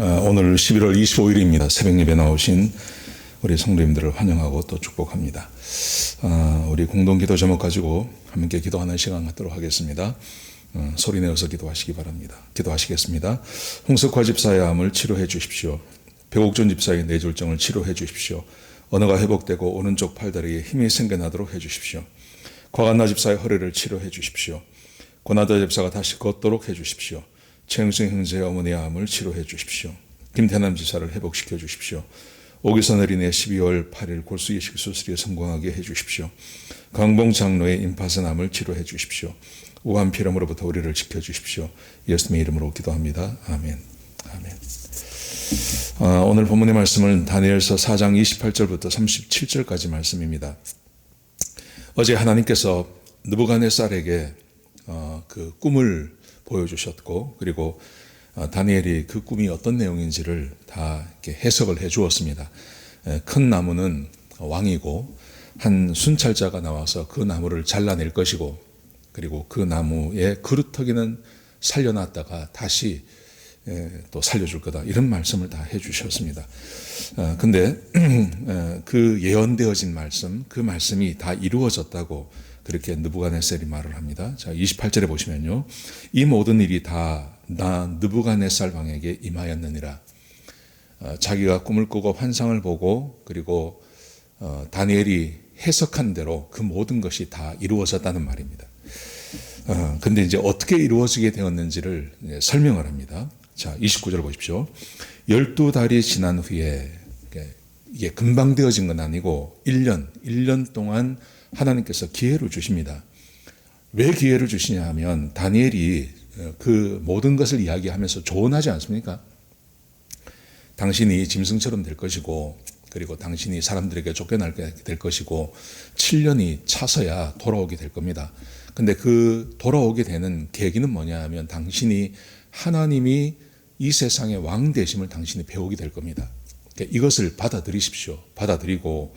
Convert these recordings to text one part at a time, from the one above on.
오늘 11월 25일입니다. 새벽 예배 나오신 우리 성도님들을 환영하고 또 축복합니다. 우리 공동기도 제목 가지고 함께 기도하는 시간 갖도록 하겠습니다. 소리 내어서 기도하시기 바랍니다. 기도하시겠습니다. 홍석화 집사의 암을 치료해 주십시오. 배옥준 집사의 뇌졸중을 치료해 주십시오. 언어가 회복되고 오른쪽 팔다리에 힘이 생겨나도록 해 주십시오. 과간나 집사의 허리를 치료해 주십시오. 고나다 집사가 다시 걷도록 해 주십시오. 최영승 형제의 어머니의 암을 치료해 주십시오. 김태남 지사를 회복시켜 주십시오. 오기선 어린의 12월 8일 골수 이식 수술이 성공하게 해 주십시오. 강봉 장로의 임파선 암을 치료해 주십시오. 우한 피렴으로부터 우리를 지켜 주십시오. 예수님의 이름으로 기도합니다. 아멘. 아멘. 오늘 본문의 말씀은 다니엘서 4장 28절부터 37절까지 말씀입니다. 어제 하나님께서 느부갓네살에게 그 꿈을 보여주셨고, 그리고 다니엘이 그 꿈이 어떤 내용인지를 다 이렇게 해석을 해 주었습니다. 큰 나무는 왕이고 한 순찰자가 나와서 그 나무를 잘라낼 것이고, 그리고 그 나무의 그루터기는 살려놨다가 다시 또 살려줄 거다, 이런 말씀을 다 해 주셨습니다. 근데 그 예언되어진 말씀, 그 말씀이 다 이루어졌다고 그렇게 느부갓네살이 말을 합니다. 자, 28절에 보시면요, 이 모든 일이 다 나 느부갓네살 왕에게 임하였느니라. 자기가 꿈을 꾸고 환상을 보고, 그리고 다니엘이 해석한 대로 그 모든 것이 다 이루어졌다는 말입니다. 근데 이제 어떻게 이루어지게 되었는지를 설명을 합니다. 자, 29절 보십시오. 12달이 지난 후에, 이게 금방 되어진 건 아니고 1년 동안 하나님께서 기회를 주십니다. 왜 기회를 주시냐 하면, 다니엘이 그 모든 것을 이야기하면서 조언하지 않습니까? 당신이 짐승처럼 될 것이고, 그리고 당신이 사람들에게 쫓겨나게 될 것이고, 7년이 차서야 돌아오게 될 겁니다. 근데 그 돌아오게 되는 계기는 뭐냐 하면, 당신이 하나님이 이 세상의 왕 되심을 당신이 배우게 될 겁니다. 그러니까 이것을 받아들이십시오. 받아들이고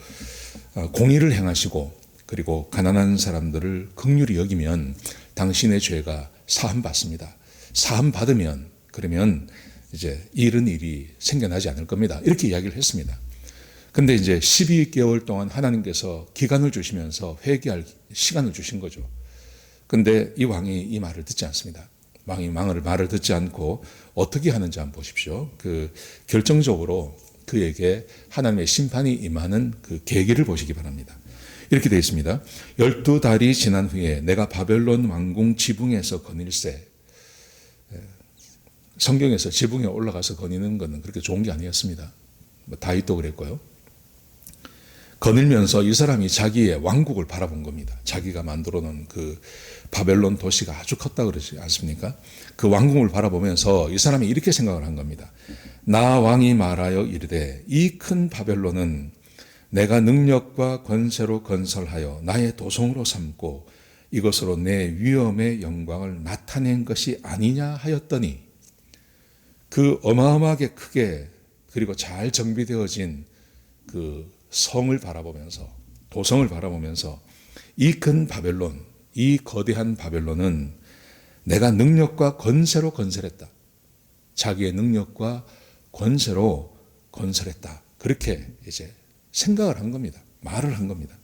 공의를 행하시고, 그리고 가난한 사람들을 긍휼히 여기면 당신의 죄가 사함받습니다. 사함받으면, 그러면 이제 이런 일이 생겨나지 않을 겁니다. 이렇게 이야기를 했습니다. 근데 이제 12개월 동안 하나님께서 기간을 주시면서 회개할 시간을 주신 거죠. 근데 이 왕이 이 말을 듣지 않습니다. 왕이 말을 듣지 않고 어떻게 하는지 한번 보십시오. 그 결정적으로 그에게 하나님의 심판이 임하는 그 계기를 보시기 바랍니다. 이렇게 되어 있습니다. 12달이 지난 후에 내가 바벨론 왕궁 지붕에서 거닐세. 성경에서 지붕에 올라가서 거니는 것은 그렇게 좋은 게 아니었습니다. 다윗도 그랬고요. 거닐면서 이 사람이 자기의 왕국을 바라본 겁니다. 자기가 만들어 놓은 그 바벨론 도시가 아주 컸다 그러지 않습니까? 그 왕궁을 바라보면서 이 사람이 이렇게 생각을 한 겁니다. 나 왕이 말하여 이르되 이 큰 바벨론은 내가 능력과 권세로 건설하여 나의 도성으로 삼고 이것으로 내 위엄의 영광을 나타낸 것이 아니냐 하였더니, 그 어마어마하게 크게 그리고 잘 정비되어진 그 성을 바라보면서, 도성을 바라보면서, 이 큰 바벨론, 이 거대한 바벨론은 내가 능력과 권세로 건설했다. 자기의 능력과 권세로 건설했다. 그렇게 이제 생각을 한 겁니다. 말을 한 겁니다.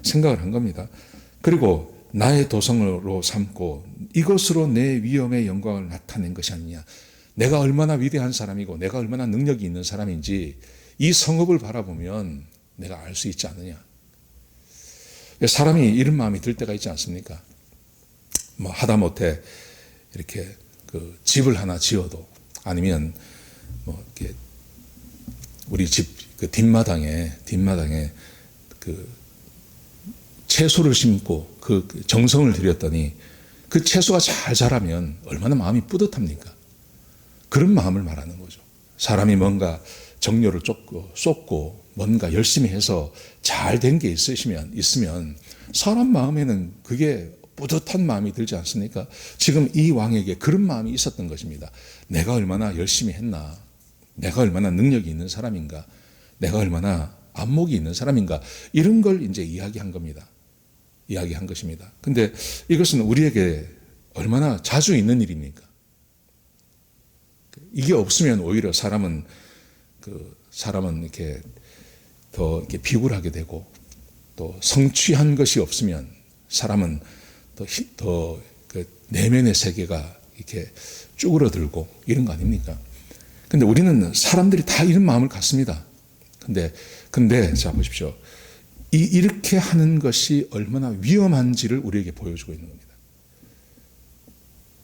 생각을 한 겁니다. 그리고 나의 도성으로 삼고 이것으로 내 위엄의 영광을 나타낸 것이 아니냐. 내가 얼마나 위대한 사람이고 내가 얼마나 능력이 있는 사람인지 이 성읍을 바라보면 내가 알 수 있지 않느냐. 사람이 이런 마음이 들 때가 있지 않습니까? 뭐 하다못해 이렇게 그 집을 하나 지어도, 아니면 뭐 이렇게 우리 집 그 뒷마당에 그 채소를 심고 그 정성을 들였더니 그 채소가 잘 자라면 얼마나 마음이 뿌듯합니까? 그런 마음을 말하는 거죠. 사람이 뭔가 정료를 쏟고 뭔가 열심히 해서 잘 된 게 있으면 사람 마음에는 그게 뿌듯한 마음이 들지 않습니까? 지금 이 왕에게 그런 마음이 있었던 것입니다. 내가 얼마나 열심히 했나, 내가 얼마나 능력이 있는 사람인가, 내가 얼마나 안목이 있는 사람인가, 이런 걸 이제 이야기한 겁니다. 이야기한 것입니다. 근데 이것은 우리에게 얼마나 자주 있는 일입니까? 이게 없으면 오히려 사람은 이렇게 더 이렇게 비굴하게 되고, 또 성취한 것이 없으면 사람은 더 내면의 세계가 이렇게 쭈그러들고 이런 거 아닙니까? 근데 우리는 사람들이 다 이런 마음을 갖습니다. 근데 자 보십시오. 이렇게 하는 것이 얼마나 위험한지를 우리에게 보여주고 있는 겁니다.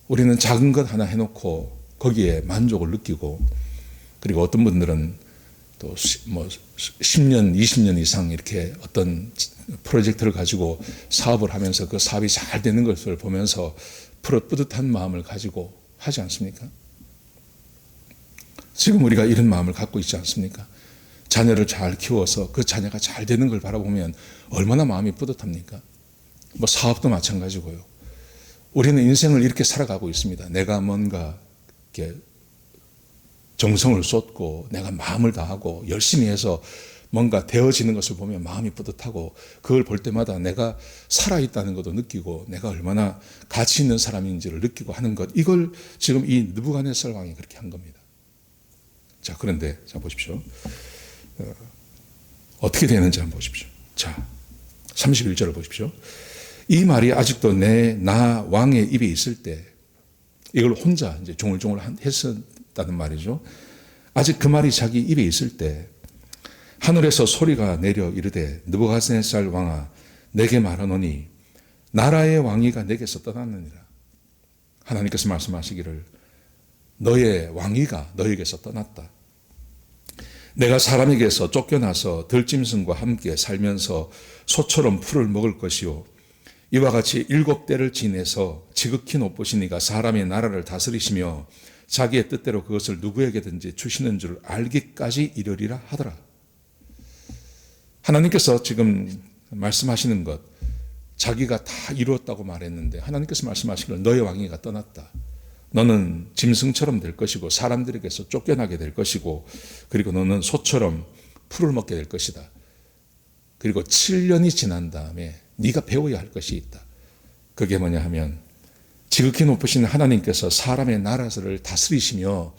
우리는 작은 것 하나 해놓고 거기에 만족을 느끼고, 그리고 어떤 분들은 또 10년, 20년 이상 이렇게 어떤 프로젝트를 가지고 사업을 하면서 그 사업이 잘 되는 것을 보면서 뿌듯한 마음을 가지고 하지 않습니까? 지금 우리가 이런 마음을 갖고 있지 않습니까? 자녀를 잘 키워서 그 자녀가 잘 되는 걸 바라보면 얼마나 마음이 뿌듯합니까? 사업도 마찬가지고요. 우리는 인생을 이렇게 살아가고 있습니다. 내가 뭔가 이렇게 정성을 쏟고 내가 마음을 다하고 열심히 해서 뭔가 되어지는 것을 보면 마음이 뿌듯하고, 그걸 볼 때마다 내가 살아있다는 것도 느끼고 내가 얼마나 가치 있는 사람인지를 느끼고 하는 것, 이걸 지금 이 느부갓네살 왕이 그렇게 한 겁니다. 자, 그런데 자 보십시오. 어떻게 되는지 한번 보십시오. 자, 31절을 보십시오. 이 말이 아직도 나 왕의 입에 있을 때, 이걸 혼자 이제 종을종을 했었다는 말이죠. 아직 그 말이 자기 입에 있을 때 하늘에서 소리가 내려 이르되, 느부갓네살 왕아, 내게 말하노니 나라의 왕위가 내게서 떠났느니라. 하나님께서 말씀하시기를 너의 왕위가 너에게서 떠났다. 내가 사람에게서 쫓겨나서 들짐승과 함께 살면서 소처럼 풀을 먹을 것이요, 이와 같이 7대를 지내서 지극히 높으신 이가 사람의 나라를 다스리시며 자기의 뜻대로 그것을 누구에게든지 주시는 줄 알기까지 이르리라 하더라. 하나님께서 지금 말씀하시는 것, 자기가 다 이루었다고 말했는데 하나님께서 말씀하시기를 너의 왕위가 떠났다. 너는 짐승처럼 될 것이고 사람들에게서 쫓겨나게 될 것이고, 그리고 너는 소처럼 풀을 먹게 될 것이다. 그리고 7년이 지난 다음에 네가 배워야 할 것이 있다. 그게 뭐냐 하면, 지극히 높으신 하나님께서 사람의 나라를 다스리시며,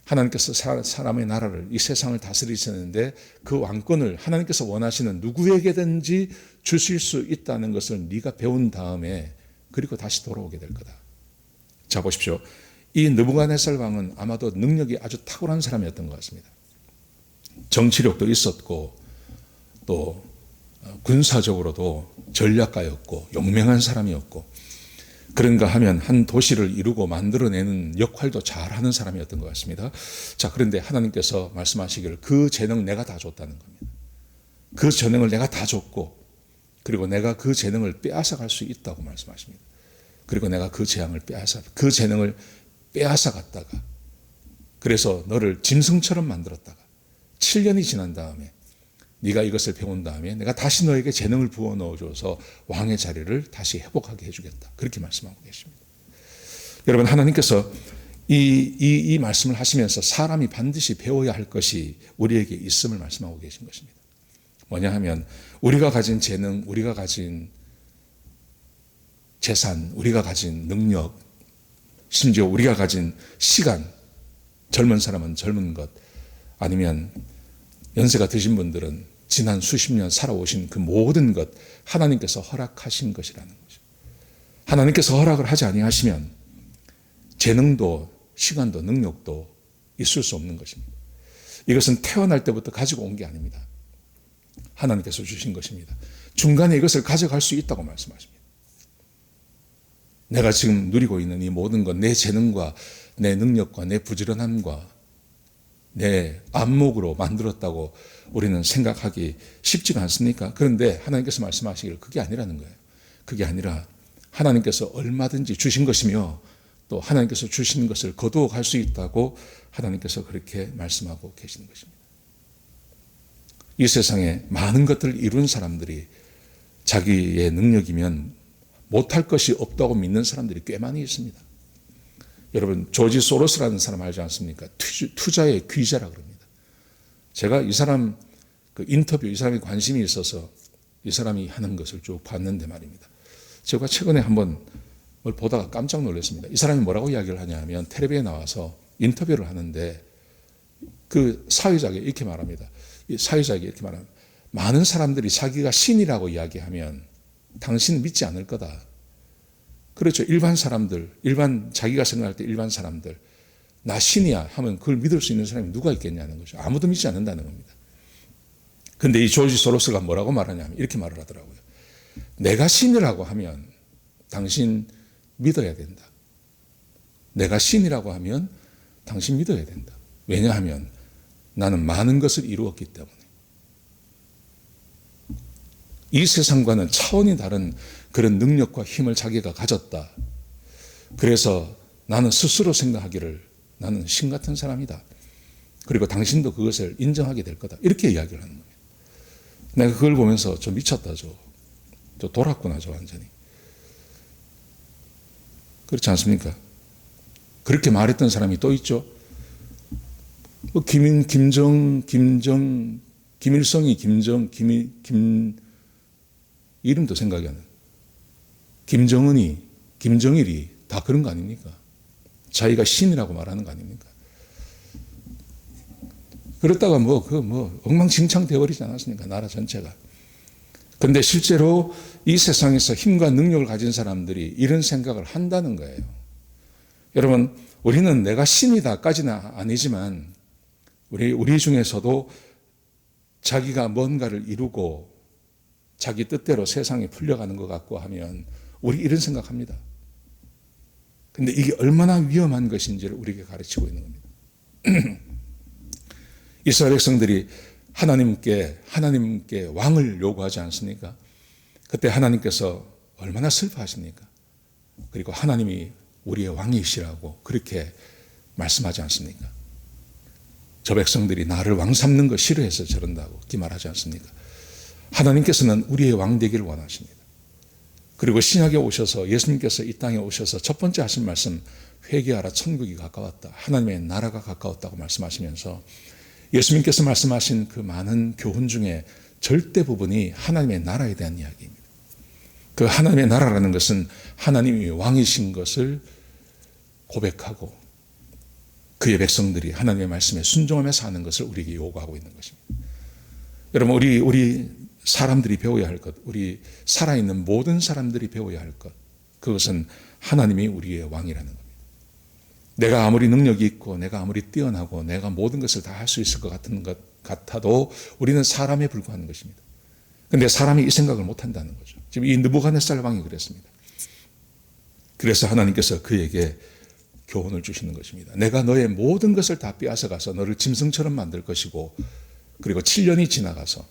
하나님께서 사람의 나라를, 이 세상을 다스리시는데 그 왕권을 하나님께서 원하시는 누구에게든지 주실 수 있다는 것을 네가 배운 다음에 그리고 다시 돌아오게 될 거다. 자 보십시오. 이 느부갓네살 왕은 아마도 능력이 아주 탁월한 사람이었던 것 같습니다. 정치력도 있었고 또 군사적으로도 전략가였고 용맹한 사람이었고, 그런가 하면 한 도시를 이루고 만들어내는 역할도 잘하는 사람이었던 것 같습니다. 자, 그런데 하나님께서 말씀하시기를 그 재능 내가 다 줬다는 겁니다. 그 재능을 내가 다 줬고, 그리고 내가 그 재능을 빼앗아갈 수 있다고 말씀하십니다. 그리고 내가 그 재능을 빼앗아 갔다가, 그래서 너를 짐승처럼 만들었다가 7년이 지난 다음에 네가 이것을 배운 다음에 내가 다시 너에게 재능을 부어 넣어줘서 왕의 자리를 다시 회복하게 해주겠다. 그렇게 말씀하고 계십니다. 여러분, 하나님께서 이 말씀을 하시면서 사람이 반드시 배워야 할 것이 우리에게 있음을 말씀하고 계신 것입니다. 뭐냐 하면, 우리가 가진 재능, 우리가 가진 재산, 우리가 가진 능력, 심지어 우리가 가진 시간, 젊은 사람은 젊은 것, 아니면 연세가 드신 분들은 지난 수십 년 살아오신 그 모든 것, 하나님께서 허락하신 것이라는 거죠. 하나님께서 허락을 하지 아니하시면 재능도 시간도 능력도 있을 수 없는 것입니다. 이것은 태어날 때부터 가지고 온 게 아닙니다. 하나님께서 주신 것입니다. 중간에 이것을 가져갈 수 있다고 말씀하십니다. 내가 지금 누리고 있는 이 모든 것, 내 재능과 내 능력과 내 부지런함과 내 안목으로 만들었다고 우리는 생각하기 쉽지가 않습니까? 그런데 하나님께서 말씀하시기를 그게 아니라는 거예요. 그게 아니라 하나님께서 얼마든지 주신 것이며 또 하나님께서 주신 것을 거두어 갈 수 있다고 하나님께서 그렇게 말씀하고 계시는 것입니다. 이 세상에 많은 것들을 이룬 사람들이 자기의 능력이면 못할 것이 없다고 믿는 사람들이 꽤 많이 있습니다. 여러분, 조지 소로스라는 사람 알지 않습니까? 투자의 귀재라 그럽니다. 제가 이 사람 인터뷰, 이 사람이 관심이 있어서 이 사람이 하는 것을 쭉 봤는데 말입니다. 제가 최근에 한번 뭘 보다가 깜짝 놀랐습니다. 이 사람이 뭐라고 이야기를 하냐 하면, 텔레비에 나와서 인터뷰를 하는데 그 사회자에게 이렇게 말합니다. 이 사회자에게 이렇게 말합니다. 많은 사람들이 자기가 신이라고 이야기하면 당신은 믿지 않을 거다. 그렇죠. 일반 사람들, 자기가 생각할 때 일반 사람들, 나 신이야 하면 그걸 믿을 수 있는 사람이 누가 있겠냐는 거죠. 아무도 믿지 않는다는 겁니다. 근데 이 조지 소로스가 뭐라고 말하냐면 이렇게 말을 하더라고요. 내가 신이라고 하면 당신 믿어야 된다. 내가 신이라고 하면 당신 믿어야 된다. 왜냐하면 나는 많은 것을 이루었기 때문에. 이 세상과는 차원이 다른 그런 능력과 힘을 자기가 가졌다. 그래서 나는 스스로 생각하기를 나는 신 같은 사람이다. 그리고 당신도 그것을 인정하게 될 거다. 이렇게 이야기를 하는 거예요. 내가 그걸 보면서 좀 미쳤다. 저 돌았구나. 완전히. 그렇지 않습니까? 그렇게 말했던 사람이 또 있죠. 김일성이 이름도 생각이 안 나요. 김정은이, 김정일이 다 그런 거 아닙니까? 자기가 신이라고 말하는 거 아닙니까? 그렇다가 엉망진창 되어버리지 않았습니까? 나라 전체가. 근데 실제로 이 세상에서 힘과 능력을 가진 사람들이 이런 생각을 한다는 거예요. 여러분, 우리는 내가 신이다까지는 아니지만 우리 중에서도 자기가 뭔가를 이루고 자기 뜻대로 세상에 풀려가는 것 같고 하면 우리 이런 생각합니다. 근데 이게 얼마나 위험한 것인지를 우리에게 가르치고 있는 겁니다. 이스라엘 백성들이 하나님께 왕을 요구하지 않습니까? 그때 하나님께서 얼마나 슬퍼하십니까? 그리고 하나님이 우리의 왕이시라고 그렇게 말씀하지 않습니까? 저 백성들이 나를 왕 삼는 거 싫어해서 저런다고 그렇게 말하지 않습니까? 하나님께서는 우리의 왕 되기를 원하십니다. 그리고 신약에 오셔서 예수님께서 이 땅에 오셔서 첫 번째 하신 말씀, 회개하라, 천국이 가까웠다. 하나님의 나라가 가까웠다고 말씀하시면서 예수님께서 말씀하신 그 많은 교훈 중에 절대 부분이 하나님의 나라에 대한 이야기입니다. 그 하나님의 나라라는 것은 하나님이 왕이신 것을 고백하고 그의 백성들이 하나님의 말씀에 순종하며 사는 것을 우리에게 요구하고 있는 것입니다. 여러분, 우리 사람들이 배워야 할 것, 우리 살아있는 모든 사람들이 배워야 할 것, 그것은 하나님이 우리의 왕이라는 겁니다. 내가 아무리 능력이 있고 내가 아무리 뛰어나고 내가 모든 것을 다 할 수 있을 것 같아도 우리는 사람에 불과한 것입니다. 그런데 사람이 이 생각을 못한다는 거죠. 지금 이 느부갓네살 왕이 그랬습니다. 그래서 하나님께서 그에게 교훈을 주시는 것입니다. 내가 너의 모든 것을 다 빼앗아가서 너를 짐승처럼 만들 것이고 그리고 7년이 지나가서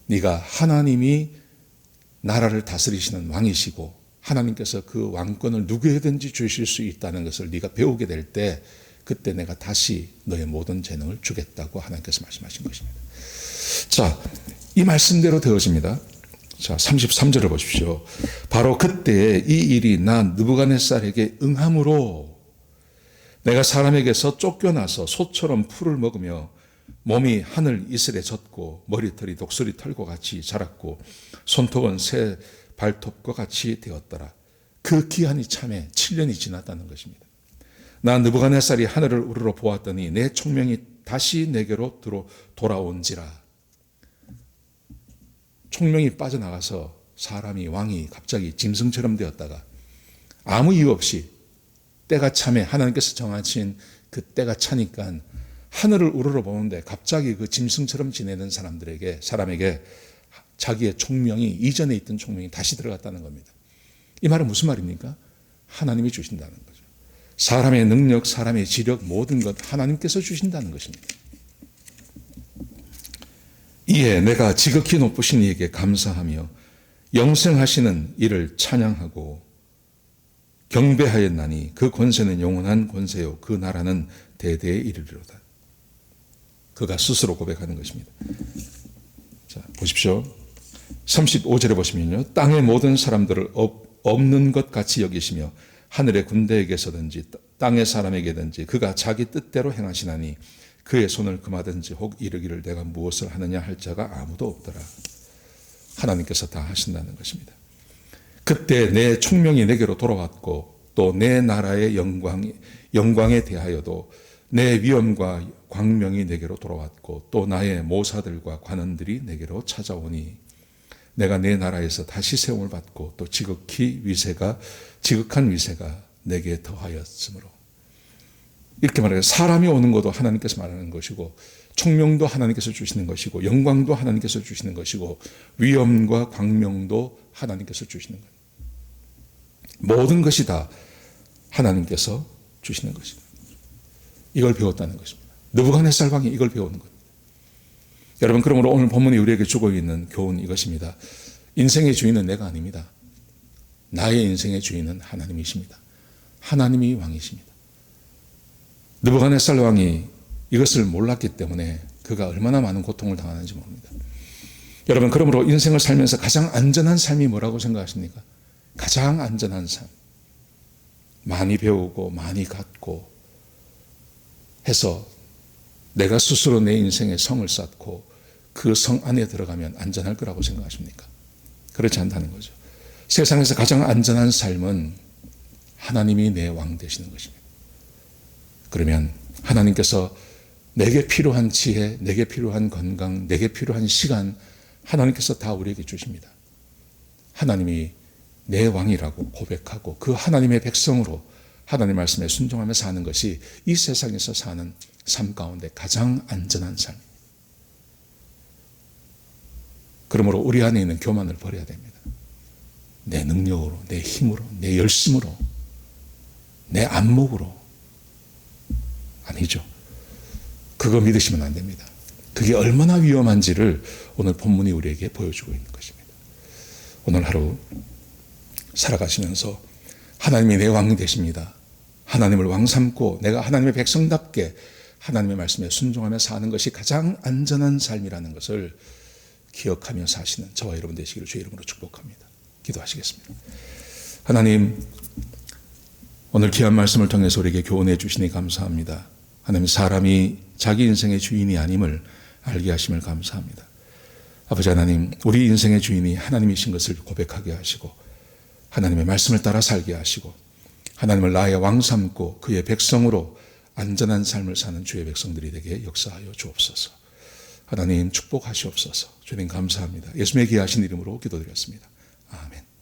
네가 하나님이 나라를 다스리시는 왕이시고 하나님께서 그 왕권을 누구에든지 주실 수 있다는 것을 네가 배우게 될 때 그때 내가 다시 너의 모든 재능을 주겠다고 하나님께서 말씀하신 것입니다. 자, 이 말씀대로 되어집니다. 자, 33절을 보십시오. 바로 그때 이 일이 나 느부갓네살에게 응함으로 내가 사람에게서 쫓겨나서 소처럼 풀을 먹으며 몸이 하늘 이슬에 젖고 머리털이 독수리 털과 같이 자랐고 손톱은 새 발톱과 같이 되었더라. 그 기한이 참에 7년이 지났다는 것입니다. 나 느부갓네살이 하늘을 우러러 보았더니 내 총명이 다시 내게로 돌아온지라. 총명이 빠져나가서 사람이 왕이 갑자기 짐승처럼 되었다가 아무 이유 없이 때가 참에 하나님께서 정하신 그 때가 차니까 하늘을 우러러 보는데 갑자기 그 짐승처럼 지내는 사람에게 자기의 총명이 이전에 있던 총명이 다시 들어갔다는 겁니다. 이 말은 무슨 말입니까? 하나님이 주신다는 거죠. 사람의 능력, 사람의 지력 모든 것 하나님께서 주신다는 것입니다. 이에 내가 지극히 높으신 이에게 감사하며 영생하시는 이를 찬양하고 경배하였나니 그 권세는 영원한 권세요 그 나라는 대대에 이르리로다. 그가 스스로 고백하는 것입니다. 자, 보십시오. 35절에 보시면요. 땅의 모든 사람들을 없는 것 같이 여기시며 하늘의 군대에게서든지 땅의 사람에게든지 그가 자기 뜻대로 행하시나니 그의 손을 금하든지 혹 이르기를 내가 무엇을 하느냐 할 자가 아무도 없더라. 하나님께서 다 하신다는 것입니다. 그때 내 총명이 내게로 돌아왔고 또 내 나라의 영광에 대하여도 내 위엄과 광명이 내게로 돌아왔고 또 나의 모사들과 관원들이 내게로 찾아오니 내가 내 나라에서 다시 세움을 받고 또 지극한 위세가 내게 더하였으므로. 이렇게 말해요. 사람이 오는 것도 하나님께서 말하는 것이고 총명도 하나님께서 주시는 것이고 영광도 하나님께서 주시는 것이고 위엄과 광명도 하나님께서 주시는 거예요. 모든 것이 다 하나님께서 주시는 것입니다. 이걸 배웠다는 것입니다. 느부갓네살 왕이 이걸 배우는 겁니다. 여러분, 그러므로 오늘 본문이 우리에게 주고 있는 교훈 이것입니다. 인생의 주인은 내가 아닙니다. 나의 인생의 주인은 하나님이십니다. 하나님이 왕이십니다. 느부갓네살 왕이 이것을 몰랐기 때문에 그가 얼마나 많은 고통을 당하는지 모릅니다. 여러분, 그러므로 인생을 살면서 가장 안전한 삶이 뭐라고 생각하십니까? 가장 안전한 삶. 많이 배우고 많이 갖고 해서 내가 스스로 내 인생에 성을 쌓고 그 성 안에 들어가면 안전할 거라고 생각하십니까? 그렇지 않다는 거죠. 세상에서 가장 안전한 삶은 하나님이 내 왕 되시는 것입니다. 그러면 하나님께서 내게 필요한 지혜, 내게 필요한 건강, 내게 필요한 시간 하나님께서 다 우리에게 주십니다. 하나님이 내 왕이라고 고백하고 그 하나님의 백성으로 하나님 말씀에 순종하며 사는 것이 이 세상에서 사는 삶 가운데 가장 안전한 삶입니다. 그러므로 우리 안에 있는 교만을 버려야 됩니다. 내 능력으로, 내 힘으로, 내 열심으로, 내 안목으로. 아니죠. 그거 믿으시면 안 됩니다. 그게 얼마나 위험한지를 오늘 본문이 우리에게 보여주고 있는 것입니다. 오늘 하루 살아가시면서 하나님이 내 왕이 되십니다. 하나님을 왕 삼고 내가 하나님의 백성답게 하나님의 말씀에 순종하며 사는 것이 가장 안전한 삶이라는 것을 기억하며 사시는 저와 여러분 되시기를 주의 이름으로 축복합니다. 기도하시겠습니다. 하나님, 오늘 귀한 말씀을 통해서 우리에게 교훈해 주시니 감사합니다. 하나님, 사람이 자기 인생의 주인이 아님을 알게 하심을 감사합니다. 아버지 하나님, 우리 인생의 주인이 하나님이신 것을 고백하게 하시고 하나님의 말씀을 따라 살게 하시고 하나님을 나의 왕 삼고 그의 백성으로 안전한 삶을 사는 주의 백성들이 되게 역사하여 주옵소서. 하나님 축복하시옵소서. 주님 감사합니다. 예수님의 귀하신 이름으로 기도드렸습니다. 아멘.